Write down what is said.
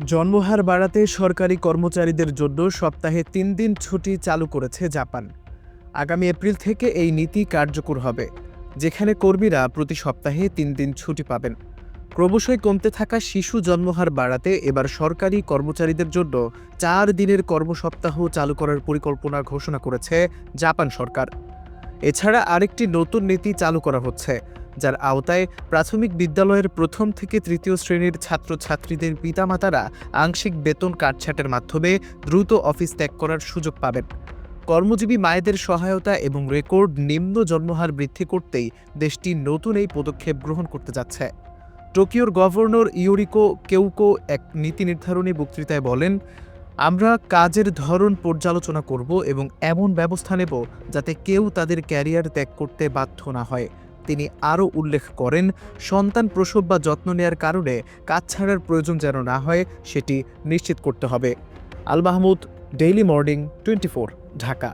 জন্মহার বাড়াতে সরকারি কর্মচারীদের জন্য সপ্তাহে ৩ দিন ছুটি চালু করেছে জাপান। আগামী এপ্রিল থেকে এই নীতি কার্যকর হবে, যেখানে কর্মীরা প্রতি সপ্তাহে ৩ দিন ছুটি পাবেন। ক্রমশই কমতে থাকা শিশু জন্মহার বাড়াতে এবার সরকারি কর্মচারীদের জন্য ৪ দিনের কর্মসপ্তাহ চালু করার পরিকল্পনা ঘোষণা করেছে জাপান সরকার। এছাড়া আরেকটি নতুন নীতি চালু করা হচ্ছে, যার আওতায় প্রাথমিক বিদ্যালয়ের প্রথম থেকে তৃতীয় শ্রেণীর ছাত্রছাত্রীদের পিতামাতারা আংশিক বেতন কাটছাঁটের মাধ্যমে দ্রুত অফিস ত্যাগ করার সুযোগ পাবেন। কর্মজীবী মায়েদের সহায়তা এবং রেকর্ড নিম্ন জন্মহার বৃদ্ধি করতেই দেশটি নতুন এই পদক্ষেপ গ্রহণ করতে যাচ্ছে। টোকিওর গভর্নর ইউরিকো কেউকো এক নীতি নির্ধারণী বক্তৃতায় বলেন, আমরা কাজের ধরন পর্যালোচনা করব এবং এমন ব্যবস্থা নেব যাতে কেউ তাদের ক্যারিয়ার ত্যাগ করতে বাধ্য না হয়। তিনি আরও উল্লেখ করেন, সন্তান প্রসব বা যত্ন নেয়ার কারণে কাজ ছাড়ার প্রয়োজন যেন না হয় সেটি নিশ্চিত করতে হবে। Al Mahmud, daily morning 24, Dhaka.